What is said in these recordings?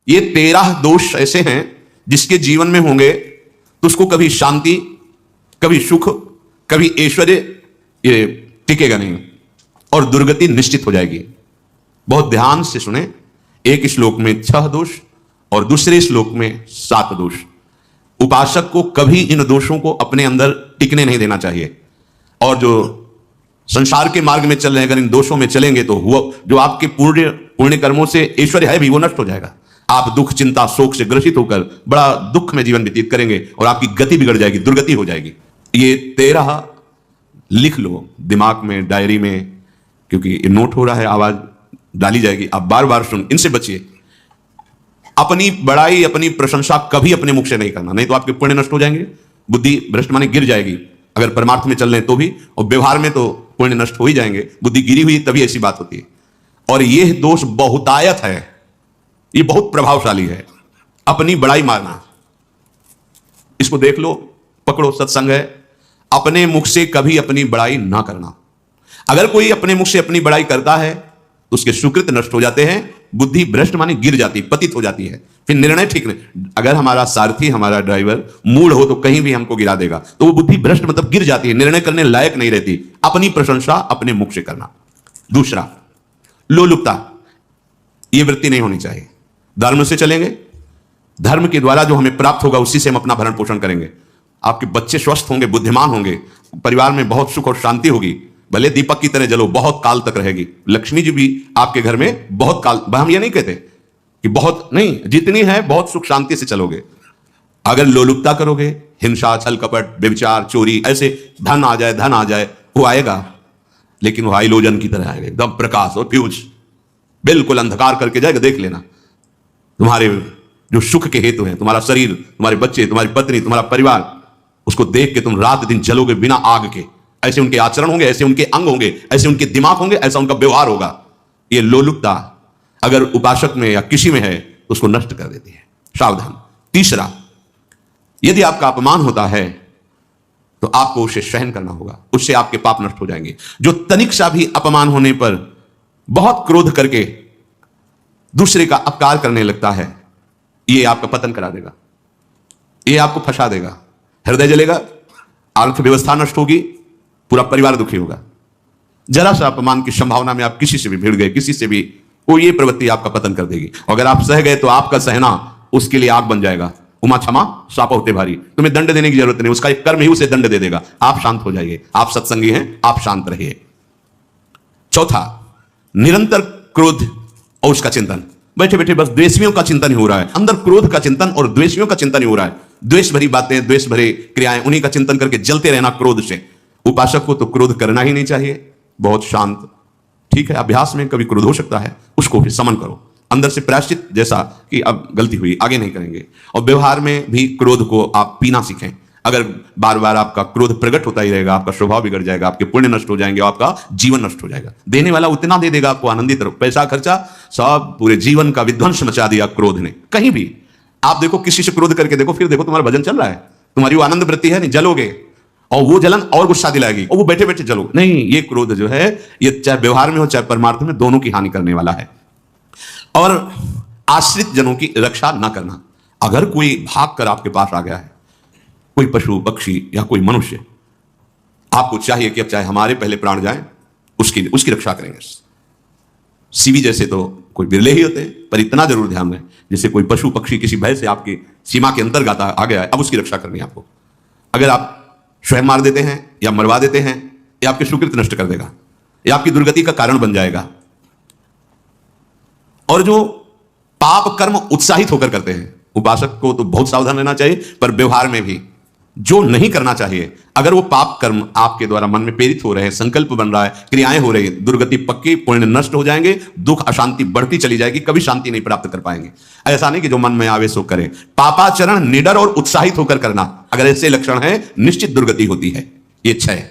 ये 13 दोष ऐसे हैं जिसके जीवन में होंगे तो उसको कभी शांति, कभी सुख, कभी ऐश्वर्य ये टिकेगा नहीं और दुर्गति निश्चित हो जाएगी। बहुत ध्यान से सुने, एक श्लोक में 6 दोष और दूसरे श्लोक में 7 दोष। उपासक को कभी इन दोषों को अपने अंदर टिकने नहीं देना चाहिए। और जो संसार के मार्ग में चल रहे हैं, अगर इन दोषों में चलेंगे तो हुआ जो आपके पुण्य कर्मों से ऐश्वर्य है भी वो नष्ट हो जाएगा। आप दुख, चिंता, शोक से ग्रसित होकर बड़ा दुख में जीवन व्यतीत करेंगे और आपकी गति बिगड़ जाएगी, दुर्गति हो जाएगी। ये 13 लिख लो दिमाग में, डायरी में, क्योंकि ये नोट हो रहा है, आवाज डाली जाएगी, आप बार बार सुन, इनसे बचिए। अपनी बड़ाई, अपनी प्रशंसा कभी अपने मुख से नहीं करना, नहीं तो आपके पुण्य नष्ट हो जाएंगे, बुद्धि भ्रष्ट माने गिर जाएगी। अगर परमार्थ में चल रहे हैं तो भी, और व्यवहार में तो पुण्य नष्ट हो ही जाएंगे, बुद्धि गिरी हुई तभी ऐसी बात होती है। और यह दोष बहुतायत है, ये बहुत प्रभावशाली है। अपनी बड़ाई मारना, इसको देख लो, पकड़ो, सत्संग है। अपने मुख से कभी अपनी बड़ाई ना करना। अगर कोई अपने मुख से अपनी बड़ाई करता है तो उसके सुकृत नष्ट हो जाते हैं, बुद्धि भ्रष्ट माने गिर जाती, पतित हो जाती है, फिर निर्णय ठीक नहीं। अगर हमारा सारथी, हमारा ड्राइवर मूढ़ हो तो कहीं भी हमको गिरा देगा, तो वो बुद्धि भ्रष्ट मतलब गिर जाती है, निर्णय करने लायक नहीं रहती। अपनी प्रशंसा अपने मुख से करना। दूसरा, लोलुपता, यह वृत्ति नहीं होनी चाहिए। धर्म से चलेंगे, धर्म के द्वारा जो हमें प्राप्त होगा उसी से हम अपना भरण पोषण करेंगे। आपके बच्चे स्वस्थ होंगे, बुद्धिमान होंगे, परिवार में बहुत सुख और शांति होगी, भले दीपक की तरह जलो, बहुत काल तक रहेगी। लक्ष्मी जी भी आपके घर में बहुत काल, हम ये नहीं कहते कि बहुत नहीं, जितनी है बहुत सुख शांति से चलोगे। अगर लोलुपता करोगे, हिंसा, छल कपट, व्यभिचार, चोरी, ऐसे धन आ जाए, वो आएगा, लेकिन वो हाइलोजन की तरह आएगा, एकदम प्रकाश और फ्यूज, बिल्कुल अंधकार करके जाएगा। देख लेना, तुम्हारे जो सुख के हेतु हैं, तुम्हारा शरीर, तुम्हारे बच्चे, तुम्हारी पत्नी, तुम्हारा परिवार, उसको देख के तुम रात दिन जलोगे बिना आग के। ऐसे उनके आचरण होंगे, ऐसे उनके अंग होंगे, ऐसे उनके दिमाग होंगे, ऐसा उनका व्यवहार होगा। ये लोलुपता अगर उपासक में या किसी में है तो उसको नष्ट कर देती है, सावधान। तीसरा, यदि आपका अपमान होता है तो आपको उसे सहन करना होगा, उससे आपके पाप नष्ट हो जाएंगे। जो तनिक सा भी अपमान होने पर बहुत क्रोध करके दूसरे का अपकार करने लगता है, यह आपका पतन करा देगा, यह आपको फंसा देगा, हृदय जलेगा, अर्थव्यवस्था नष्ट होगी, पूरा परिवार दुखी होगा। जरा सा अपमान की संभावना में आप किसी से भी भिड़ गए, किसी से भी, वो ये प्रवृत्ति आपका पतन कर देगी। अगर आप सह गए तो आपका सहना उसके लिए आग बन जाएगा। उमा क्षमा सापा होते भारी, तुम्हें दंड देने की जरूरत नहीं, उसका एक कर्म ही उसे दंड दे देगा। आप शांत हो जाइए, आप सत्संगी हैं, आप शांत रहिए। चौथा, निरंतर क्रोध और उसका चिंतन। बैठे बैठे बस द्वेषियों का चिंतन ही हो रहा है, अंदर क्रोध का चिंतन और द्वेषियों का चिंतन ही हो रहा है। द्वेष भरी बातें, द्वेष भरे क्रियाएं, उन्हीं का चिंतन करके जलते रहना क्रोध से। उपासक को तो क्रोध करना ही नहीं चाहिए, बहुत शांत, ठीक है, अभ्यास में कभी क्रोध हो सकता है, उसको भी समन करो, अंदर से प्रायश्चित, जैसा कि अब गलती हुई, आगे नहीं करेंगे। और व्यवहार में भी क्रोध को आप पीना सीखें। अगर बार बार आपका क्रोध प्रकट होता ही रहेगा, आपका स्वभाव बिगड़ जाएगा, आपके पुण्य नष्ट हो जाएंगे, आपका जीवन नष्ट हो जाएगा। देने वाला उतना दे देगा आपको, आनंदित रहो, पैसा खर्चा सब, पूरे जीवन का विध्वंस मचा दिया क्रोध ने। कहीं भी आप देखो, किसी से क्रोध करके देखो, फिर देखो तुम्हारा भजन चल रहा है, तुम्हारी वो आनंद वृत्ति है नहीं, जलोगे, और वो जलन और गुस्सा दिलाएगी, और वो बैठे बैठे जलो नहीं। ये क्रोध जो है, ये चाहे व्यवहार में हो चाहे परमार्थ में, दोनों की हानि करने वाला है। और आश्रित जनों की रक्षा ना करना। अगर कोई भाग कर आपके पास आ गया है, कोई पशु पक्षी या कोई मनुष्य, आपको चाहिए कि अब चाहे हमारे पहले प्राण जाएं, उसकी रक्षा करेंगे। सीवी जैसे तो कोई बिरले ही होते हैं, पर इतना जरूर ध्यान रहे, जैसे कोई पशु पक्षी किसी भय से आपकी सीमा के अंतर्गत आ गया है, अब उसकी रक्षा करनी है आपको। अगर आप स्वयं मार देते हैं या मरवा देते हैं, या आपके सुकृत नष्ट कर देगा, या आपकी दुर्गति का कारण बन जाएगा। और जो पाप कर्म उत्साहित होकर करते हैं, उपासक को तो बहुत सावधान रहना चाहिए, पर व्यवहार में भी जो नहीं करना चाहिए। अगर वो पाप कर्म आपके द्वारा मन में प्रेरित हो रहे हैं, संकल्प बन रहा है, क्रियाएं हो रही हैं, दुर्गति पक्की, पुण्य नष्ट हो जाएंगे, दुख अशांति बढ़ती चली जाएगी, कभी शांति नहीं प्राप्त कर पाएंगे। ऐसा नहीं कि जो मन में आवे सो करें। पापाचरण निडर और उत्साहित होकर करना, अगर ऐसे लक्षण है, निश्चित दुर्गति होती है। ये 6,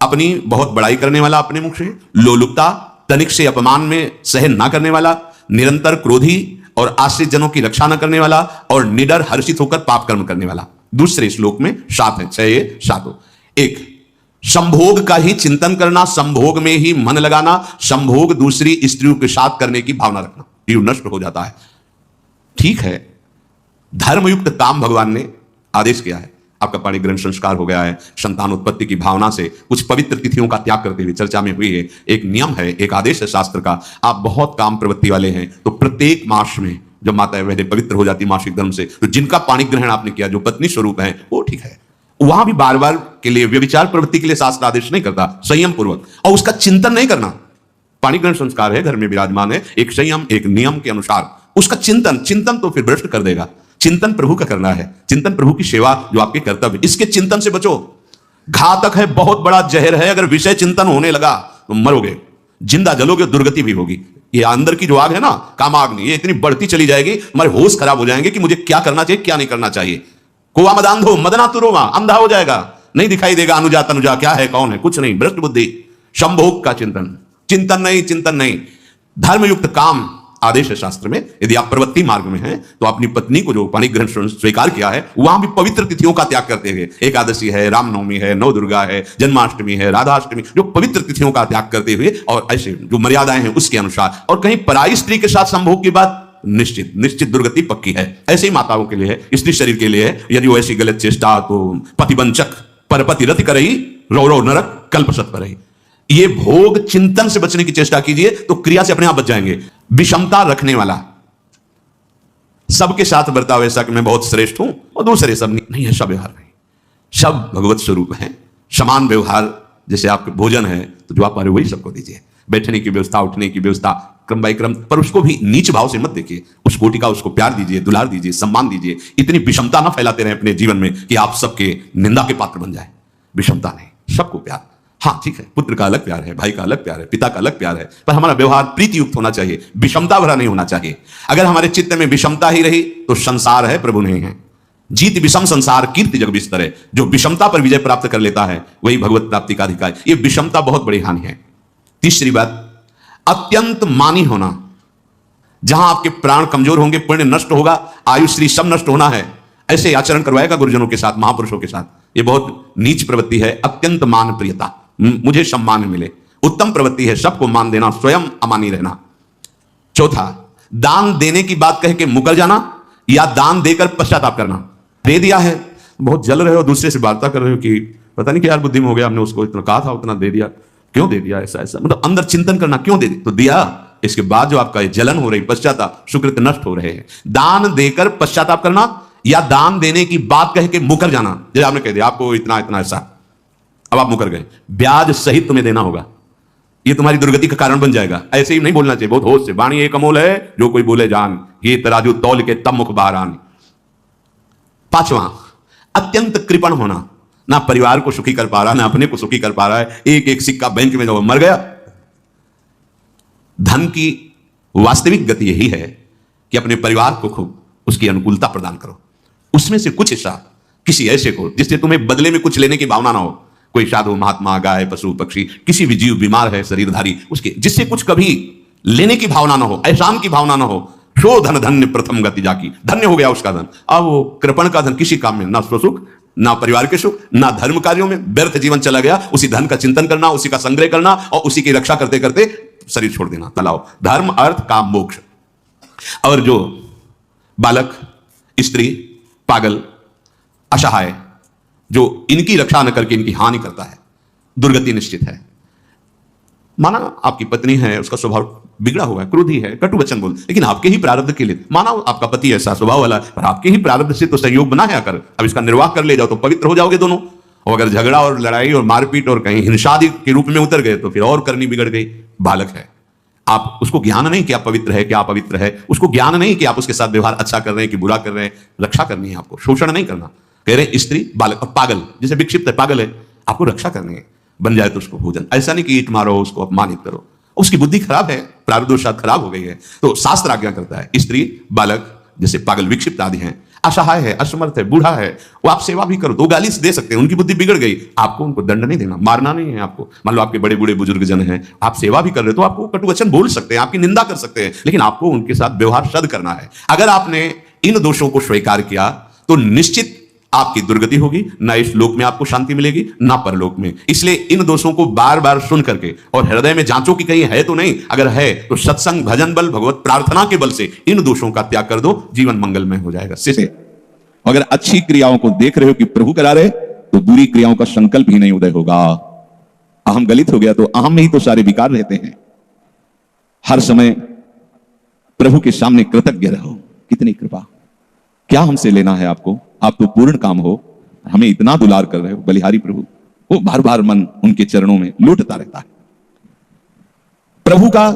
अपनी बहुत बड़ाई करने वाला अपने मुख से, लोलुपता, तनिक से अपमान में सहन ना करने वाला, निरंतर क्रोधी और आश्रित जनों की रक्षा न करने वाला, और निडर हर्षित होकर पाप कर्म करने वाला। दूसरे श्लोक में 7 है, 6 7। 1, संभोग का ही चिंतन करना, संभोग में ही मन लगाना, संभोग दूसरी स्त्रियों के साथ करने की भावना रखना, जीव नष्ट हो जाता है। ठीक है, धर्मयुक्त काम भगवान ने आदेश किया है। आपका पाणी ग्रहण संस्कार हो गया है, संतान उत्पत्ति की भावना से कुछ पवित्र तिथियों का त्याग करते हुए चर्चा में हुई है। एक नियम है, एक आदेश है शास्त्र का। आप बहुत काम प्रवृत्ति वाले हैं तो प्रत्येक मास में जब माता वैद्य पवित्र हो जाती मासिक धर्म से, तो जिनका पाणी ग्रहण आपने किया, जो पत्नी स्वरूप है, वो ठीक है। वहां भी बार बार के लिए व्यभिचार प्रवृत्ति के लिए शास्त्र आदेश नहीं करता, संयम पूर्वक, और उसका चिंतन नहीं करना। पाणी ग्रहण संस्कार है, घर में विराजमान है, एक संयम एक नियम के अनुसार उसका चिंतन तो फिर भ्रष्ट कर देगा। चिंतन प्रभु का करना है, चिंतन प्रभु की सेवा जो आपके कर्तव्य, इसके चिंतन से बचो। घातक है, बहुत बड़ा जहर है। अगर विषय चिंतन होने लगा तो मरोगे, जिंदा जलोगे, दुर्गति भी होगी। ये अंदर की जो आग है ना, कामाग्नि, ये इतनी बढ़ती चली जाएगी, हमारे होश खराब हो जाएंगे कि मुझे क्या करना चाहिए क्या नहीं करना चाहिए। कोवा मदांधो मदना तुरोमा, अंधा हो जाएगा, नहीं दिखाई देगा अनुजा तनुजा क्या है कौन है, कुछ नहीं, भ्रष्ट बुद्धि। संभोग का चिंतन, चिंतन नहीं। धर्मयुक्त काम आदेश है शास्त्र में। यदि आप प्रवृत्ति मार्ग में हैं तो अपनी पत्नी को जो पाणी ग्रहण स्वीकार किया है, वहां भी पवित्र तिथियों का त्याग करते हुए, एकादशी है, रामनवमी है, नव दुर्गा है, जन्माष्टमी है, राधाष्टमी, जो पवित्र तिथियों का त्याग करते हुए और ऐसे जो मर्यादाएं हैं उसके अनुसार, और कहीं पराई स्त्री के साथ संभोग की बात निश्चित दुर्गति पक्की है। ऐसे ही माताओं के लिए है, स्त्री शरीर के लिए है। यदि वो ऐसी गलत चेष्टा तो पतिवंचक परपति रति करही, रौ नरक कल्पसत परही। ये भोग चिंतन से बचने की चेष्टा कीजिए तो क्रिया से अपने आप बच जाएंगे। विषमता रखने वाला, सबके साथ बर्ताव ऐसा कि मैं बहुत श्रेष्ठ हूं और दूसरे सब नहीं, ऐसा व्यवहार नहीं। सब भगवत स्वरूप है, समान व्यवहार। जैसे आपके भोजन है तो जो आप पारे वही सबको दीजिए। बैठने की व्यवस्था, उठने की व्यवस्था, क्रम बाई क्रम, पर उसको भी नीच भाव से मत देखिए। उस कोटि का उसको प्यार दीजिए, दुलार दीजिए, सम्मान दीजिए। इतनी विषमता ना फैलाते रहे अपने जीवन में कि आप सबके निंदा के पात्र बन जाए। विषमता नहीं, सबको प्यार। हाँ ठीक है, पुत्र का अलग प्यार है, भाई का अलग प्यार है, पिता का अलग प्यार है, पर हमारा व्यवहार प्रीति युक्त होना चाहिए, विषमता भरा नहीं होना चाहिए। अगर हमारे चित्त में विषमता ही रही तो संसार है, प्रभु नहीं है। जीत विषम संसार कीर्ति जग विस्तर है। जो विषमता पर विजय प्राप्त कर लेता है वही भगवत प्राप्ति का अधिकारी। ये विषमता बहुत बड़ी हानि है। तीसरी बात, अत्यंत मानी होना। जहां आपके प्राण कमजोर होंगे, पुण्य नष्ट होगा, आयुश्री सब नष्ट होना है, ऐसे आचरण करवाएगा गुरुजनों के साथ, महापुरुषों के साथ। ये बहुत नीच प्रवृत्ति है। अत्यंत मान प्रियता, मुझे सम्मान मिले, उत्तम प्रवृत्ति है। सबको मान देना, स्वयं अमानी रहना। चौथा, दान देने की बात कह के मुकर जाना या दान देकर पश्चाताप करना। दे दिया है, बहुत जल रहे हो, दूसरे से वार्ता कर रहे हो कि पता नहीं क्या यार बुद्धि में हो गया, हमने उसको इतना कहा था, उतना दे दिया, क्यों दे दिया, ऐसा मतलब अंदर चिंतन करना, क्यों दे तो दिया। इसके बाद जो आपका जलन हो रही, पश्चाताप, सुकृत नष्ट हो रहे हैं। दान देकर पश्चाताप करना या दान देने की बात कह के मुकर जाना। जैसे आपने कह दिया आपको इतना इतना ऐसा, अब आप मुकर गए, ब्याज सहित तुम्हें देना होगा, ये तुम्हारी दुर्गति का कारण बन जाएगा। ऐसे ही नहीं बोलना चाहिए, बहुत होश से। वाणी एक अमोल है, जो कोई बोले जान, ये तराजू तौल के तब मुख बाहर आन। पांचवा, अत्यंत कृपण होना। ना परिवार को सुखी कर पा रहा, ना अपने को सुखी कर पा रहा है। एक एक सिक्का बैंक में जब मर गया। धन की वास्तविक गति यही है कि अपने परिवार को खूब उसकी अनुकूलता प्रदान करो, उसमें से कुछ हिस्सा किसी ऐसे को जिससे तुम्हें बदले में कुछ लेने की भावना ना हो। कोई साधु महात्मा, गाय, पशु, पक्षी, किसी भी जीव बीमार है शरीरधारी, उसके जिससे कुछ कभी लेने की भावना ना हो, एहसान की भावना ना हो। शो धन धन्य प्रथम गति जाकी, धन्य हो गया उसका धन। अब वो कृपण का धन किसी काम में, ना स्वसुख, ना परिवार के सुख, ना धर्म कार्यों में, व्यर्थ जीवन चला गया। उसी धन का चिंतन करना, उसी का संग्रह करना और उसी की रक्षा करते करते शरीर छोड़ देना। तलाव धर्म, अर्थ, काम, मोक्ष। और जो बालक, स्त्री, पागल, असहाय, जो इनकी रक्षा न करके इनकी हानि करता है, दुर्गति निश्चित है। माना आपकी पत्नी है, उसका स्वभाव बिगड़ा हुआ है, क्रोधी है, कटु वचन बोल, लेकिन आपके ही प्रारब्ध के लिए। माना आपका पति ऐसा स्वभाव वाला, पर आपके ही प्रारब्ध से तो संयोग बना है आकर, अब इसका निर्वाह कर ले जाओ तो पवित्र हो जाओगे दोनों। और अगर झगड़ा और लड़ाई और मारपीट और कहीं हिंसादि के रूप में उतर गए तो फिर और करनी बिगड़ गई। बालक है, आप उसको ज्ञान नहीं कि आप पवित्र है, क्या पवित्र है, उसको ज्ञान नहीं कि आप उसके साथ व्यवहार अच्छा कर रहे हैं कि बुरा कर रहे हैं। रक्षा करनी है आपको, शोषण नहीं करना। कह रहे स्त्री, बालक और पागल, जैसे विक्षिप्त है, पागल है, आपको रक्षा करनी है। बन जाए तो उसको भोजन, ऐसा नहीं कि ईट मारो, उसको अपमानित करो, उसकी बुद्धि खराब है, प्रारब्धवशात खराब हो गई है। तो शास्त्र आज्ञा करता है, स्त्री, बालक, जैसे पागल, विक्षिप्त आदि हैं, असहाय है, असमर्थ है, बूढ़ा है, वो आप सेवा भी करो, दो गाली दे सकते हैं, उनकी बुद्धि बिगड़ गई, आपको उनको दंड नहीं देना, मारना नहीं है आपको। मान लो आपके बड़े बूढ़े बुजुर्ग जन हैं, आप सेवा भी कर रहे हो तो आपको कटु वचन बोल सकते हैं, आपकी निंदा कर सकते हैं, लेकिन आपको उनके साथ व्यवहार सद करना है। अगर आपने इन दोषों को स्वीकार किया तो निश्चित आपकी दुर्गति होगी, ना इस लोक में आपको शांति मिलेगी, ना परलोक में। इसलिए इन दोषों को बार बार सुन करके और हृदय में जांचो कि कहीं है तो नहीं, अगर है तो सत्संग, भजन बल, भगवत प्रार्थना के बल से इन दोषों का त्याग कर दो, जीवन मंगलमय हो जाएगा। से अगर अच्छी क्रियाओं को देख रहे हो कि प्रभु करा रहे, तो बुरी क्रियाओं का संकल्प ही नहीं उदय होगा। अहम गलित हो गया तो अहम में ही तो सारे विकार रहते हैं। हर समय प्रभु के सामने कृतज्ञ रहो, कितनी कृपा, क्या हमसे लेना है आपको, आप तो पूर्ण काम हो, हमें इतना दुलार कर रहे हो। बलिहारी प्रभु, वो बार बार मन उनके चरणों में लौटता रहता है। प्रभु का